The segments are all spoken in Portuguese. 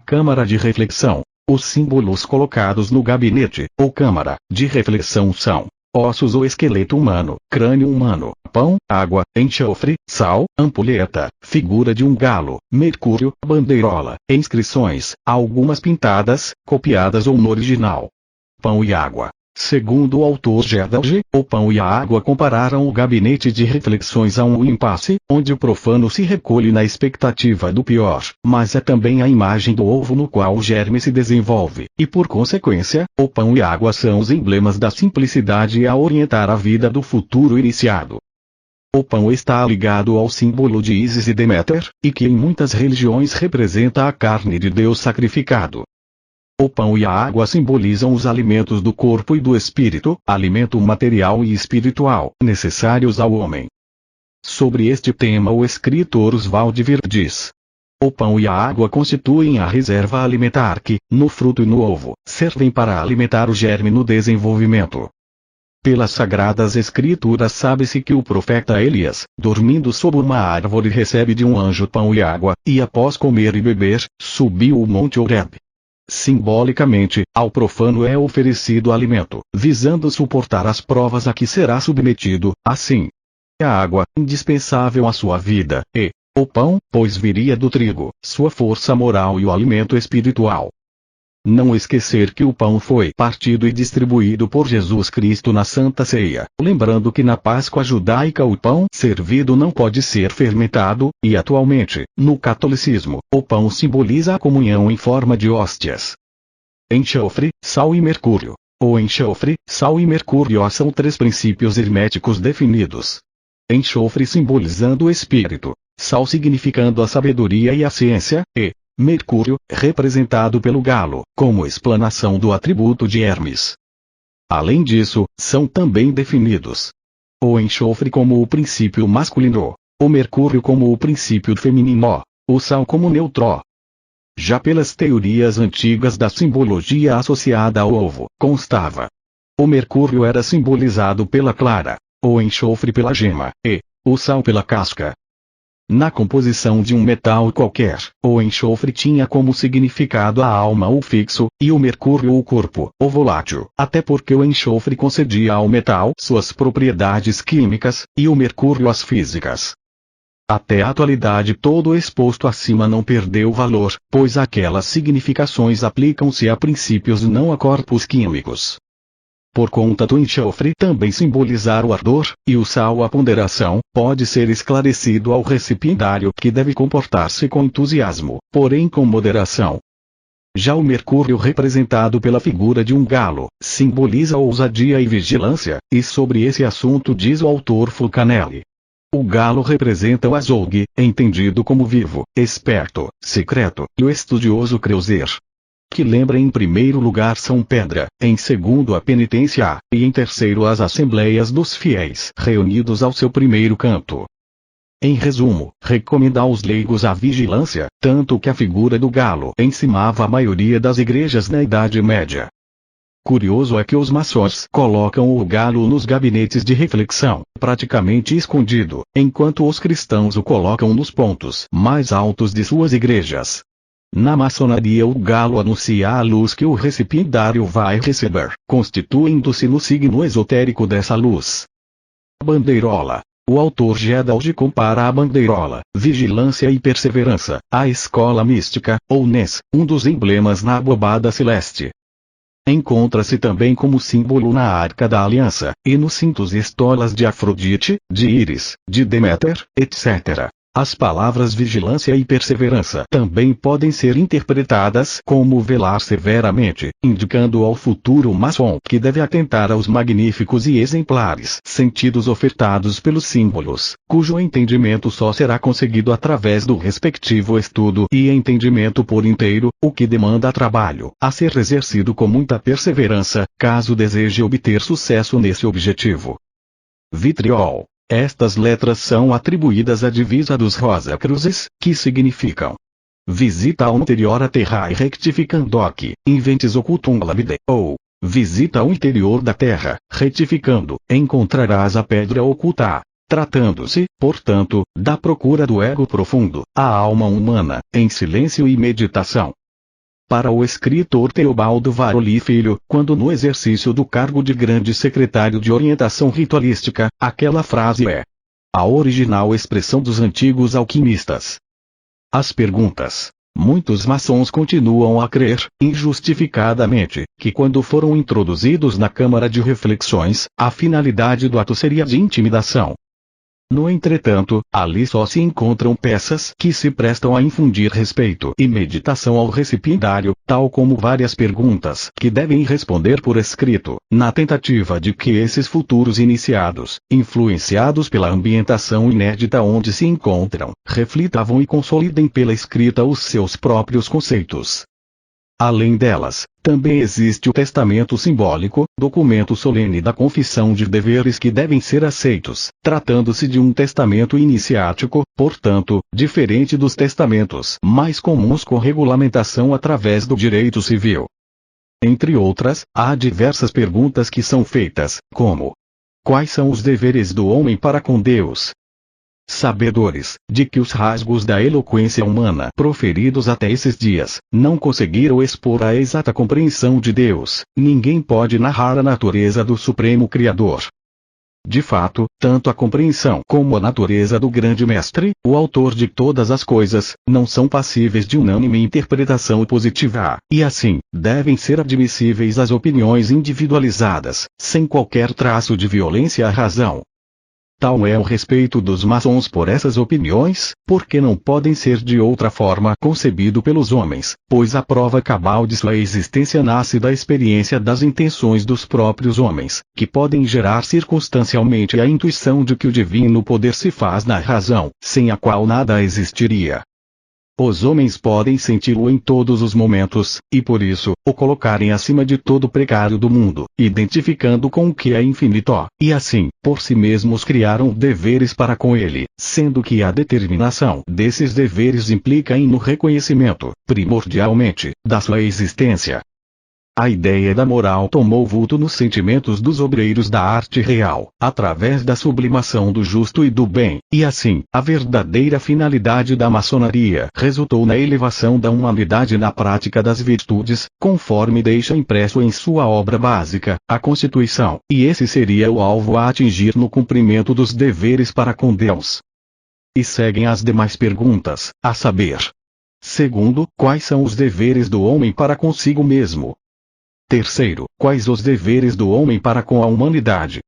câmara de reflexão. Os símbolos colocados no gabinete, ou câmara, de reflexão são: ossos ou esqueleto humano, crânio humano, pão, água, enxofre, sal, ampulheta, figura de um galo, mercúrio, bandeirola, inscrições, algumas pintadas, copiadas ou no original. Pão e água. Segundo o autor Gedalge, o pão e a água compararam o gabinete de reflexões a um impasse, onde o profano se recolhe na expectativa do pior, mas é também a imagem do ovo no qual o germe se desenvolve, e por consequência, o pão e a água são os emblemas da simplicidade a orientar a vida do futuro iniciado. O pão está ligado ao símbolo de Ísis e Deméter, e que em muitas religiões representa a carne de Deus sacrificado. O pão e a água simbolizam os alimentos do corpo e do espírito, alimento material e espiritual, necessários ao homem. Sobre este tema o escritor Oswald Vir diz: o pão e a água constituem a reserva alimentar que, no fruto e no ovo, servem para alimentar o germe no desenvolvimento. Pelas sagradas escrituras sabe-se que o profeta Elias, dormindo sob uma árvore, recebe de um anjo pão e água, e após comer e beber, subiu o monte Horeb. Simbolicamente, ao profano é oferecido alimento, visando suportar as provas a que será submetido, assim. A água, indispensável à sua vida, e o pão, pois viria do trigo, sua força moral e o alimento espiritual. Não esquecer que o pão foi partido e distribuído por Jesus Cristo na Santa Ceia, lembrando que na Páscoa judaica o pão servido não pode ser fermentado, e atualmente, no catolicismo, o pão simboliza a comunhão em forma de hóstias. Enxofre, sal e mercúrio. O enxofre, sal e mercúrio são três princípios herméticos definidos. Enxofre simbolizando o espírito, sal significando a sabedoria e a ciência, e mercúrio, representado pelo galo, como explanação do atributo de Hermes. Além disso, são também definidos o enxofre como o princípio masculino, o mercúrio como o princípio feminino, o sal como neutro. Já pelas teorias antigas da simbologia associada ao ovo, constava: o mercúrio era simbolizado pela clara, o enxofre pela gema, e o sal pela casca. Na composição de um metal qualquer, o enxofre tinha como significado a alma ou fixo, e o mercúrio o corpo, ou volátil, até porque o enxofre concedia ao metal suas propriedades químicas, e o mercúrio as físicas. Até a atualidade todo o exposto acima não perdeu valor, pois aquelas significações aplicam-se a princípios e não a corpos químicos. Por conta do enxofre também simbolizar o ardor, e o sal a ponderação, pode ser esclarecido ao recipiendário que deve comportar-se com entusiasmo, porém com moderação. Já o mercúrio representado pela figura de um galo, simboliza ousadia e vigilância, e sobre esse assunto diz o autor Fulcanelli: o galo representa o azougue, entendido como vivo, esperto, secreto, e o estudioso Creuser, que lembra em primeiro lugar São Pedra, em segundo a penitência, e em terceiro as assembleias dos fiéis reunidos ao seu primeiro canto. Em resumo, recomenda aos leigos a vigilância, tanto que a figura do galo encimava a maioria das igrejas na Idade Média. Curioso é que os maçons colocam o galo nos gabinetes de reflexão, praticamente escondido, enquanto os cristãos o colocam nos pontos mais altos de suas igrejas. Na maçonaria o galo anuncia a luz que o recipiendário vai receber, constituindo-se no signo esotérico dessa luz. Bandeirola. O autor Gedalge compara a bandeirola, vigilância e perseverança, à escola mística, ou Nes, um dos emblemas na abobada celeste. Encontra-se também como símbolo na Arca da Aliança, e nos cintos e estolas de Afrodite, de Íris, de Deméter, etc. As palavras vigilância e perseverança também podem ser interpretadas como velar severamente, indicando ao futuro maçom que deve atentar aos magníficos e exemplares sentidos ofertados pelos símbolos, cujo entendimento só será conseguido através do respectivo estudo e entendimento por inteiro, o que demanda trabalho a ser exercido com muita perseverança, caso deseje obter sucesso nesse objetivo. Vitriol. Estas letras são atribuídas à divisa dos Rosacruzes, que significam: visita ao interior a terra e rectificando aqui, inventes ocultum labide, ou visita ao interior da terra, retificando, encontrarás a pedra oculta. Tratando-se, portanto, da procura do ego profundo, a alma humana, em silêncio e meditação. Para o escritor Teobaldo Varoli Filho, quando no exercício do cargo de grande secretário de orientação ritualística, aquela frase é a original expressão dos antigos alquimistas. As perguntas. Muitos maçons continuam a crer, injustificadamente, que quando foram introduzidos na Câmara de Reflexões, a finalidade do ato seria de intimidação. No entretanto, ali só se encontram peças que se prestam a infundir respeito e meditação ao recipiendário, tal como várias perguntas que devem responder por escrito, na tentativa de que esses futuros iniciados, influenciados pela ambientação inédita onde se encontram, reflitavam e consolidem pela escrita os seus próprios conceitos. Além delas, também existe o testamento simbólico, documento solene da confissão de deveres que devem ser aceitos, tratando-se de um testamento iniciático, portanto, diferente dos testamentos mais comuns com regulamentação através do direito civil. Entre outras, há diversas perguntas que são feitas, como: quais são os deveres do homem para com Deus? Sabedores de que os rasgos da eloquência humana proferidos até esses dias não conseguiram expor a exata compreensão de Deus, ninguém pode narrar a natureza do Supremo Criador. De fato, tanto a compreensão como a natureza do grande mestre, o autor de todas as coisas, não são passíveis de unânime interpretação positiva, e assim, devem ser admissíveis as opiniões individualizadas, sem qualquer traço de violência à razão. Tal é o respeito dos maçons por essas opiniões, porque não podem ser de outra forma concebido pelos homens, pois a prova cabal de sua existência nasce da experiência das intenções dos próprios homens, que podem gerar circunstancialmente a intuição de que o divino poder se faz na razão, sem a qual nada existiria. Os homens podem senti-lo em todos os momentos, e por isso, o colocarem acima de todo precário do mundo, identificando com o que é infinito, e assim, por si mesmos criaram deveres para com ele, sendo que a determinação desses deveres implica em no reconhecimento, primordialmente, da sua existência. A ideia da moral tomou vulto nos sentimentos dos obreiros da arte real, através da sublimação do justo e do bem, e assim, a verdadeira finalidade da maçonaria resultou na elevação da humanidade na prática das virtudes, conforme deixa impresso em sua obra básica, a Constituição, e esse seria o alvo a atingir no cumprimento dos deveres para com Deus. E seguem as demais perguntas, a saber: segundo, quais são os deveres do homem para consigo mesmo? Terceiro, quais os deveres do homem para com a humanidade?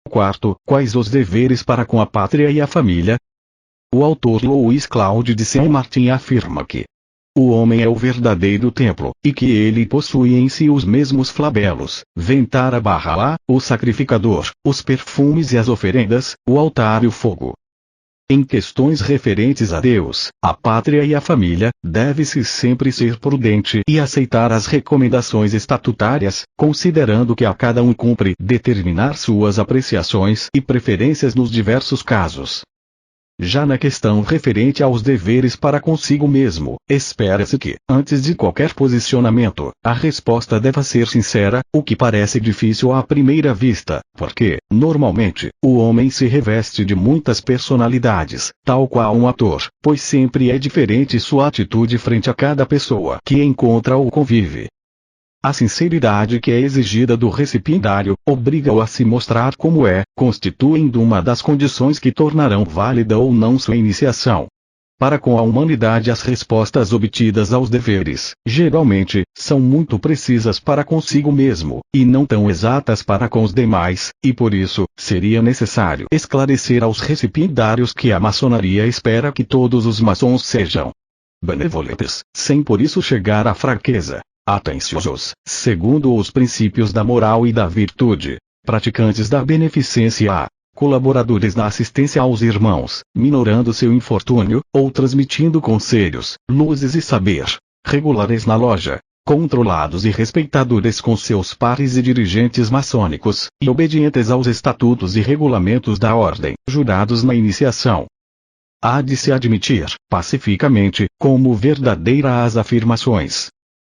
Quarto, quais os deveres para com a pátria e a família? O autor Louis Claude de Saint-Martin afirma que o homem é o verdadeiro templo, e que ele possui em si os mesmos flabelos, Ventara/lá, o sacrificador, os perfumes e as oferendas, o altar e o fogo. Em questões referentes a Deus, a pátria e a família, deve-se sempre ser prudente e aceitar as recomendações estatutárias, considerando que a cada um cumpre determinar suas apreciações e preferências nos diversos casos. Já na questão referente aos deveres para consigo mesmo, espera-se que, antes de qualquer posicionamento, a resposta deva ser sincera, o que parece difícil à primeira vista, porque, normalmente, o homem se reveste de muitas personalidades, tal qual um ator, pois sempre é diferente sua atitude frente a cada pessoa que encontra ou convive. A sinceridade que é exigida do recipiendário, obriga-o a se mostrar como é, constituindo uma das condições que tornarão válida ou não sua iniciação. Para com a humanidade as respostas obtidas aos deveres, geralmente, são muito precisas para consigo mesmo, e não tão exatas para com os demais, e por isso, seria necessário esclarecer aos recipiendários que a maçonaria espera que todos os maçons sejam benevolentes, sem por isso chegar à fraqueza. Atenciosos, segundo os princípios da moral e da virtude, praticantes da beneficência, colaboradores na assistência aos irmãos, minorando seu infortúnio, ou transmitindo conselhos, luzes e saber, regulares na loja, controlados e respeitadores com seus pares e dirigentes maçônicos, e obedientes aos estatutos e regulamentos da ordem, jurados na iniciação. Há de se admitir, pacificamente, como verdadeira as afirmações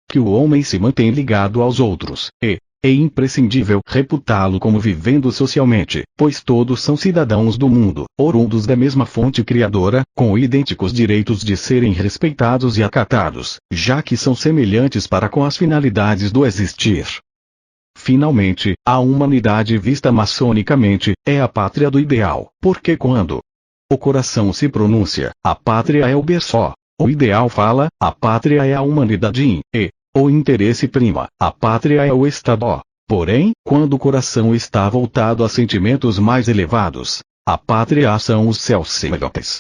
que o homem se mantém ligado aos outros, e, é imprescindível reputá-lo como vivendo socialmente, pois todos são cidadãos do mundo, orundos da mesma fonte criadora, com idênticos direitos de serem respeitados e acatados, já que são semelhantes para com as finalidades do existir. Finalmente, a humanidade vista maçonicamente, é a pátria do ideal, porque quando o coração se pronuncia, a pátria é o berço, o ideal fala, a pátria é a humanidade, e o interesse prima, a pátria é o Estado. Porém, quando o coração está voltado a sentimentos mais elevados, a pátria são os céus semelhantes.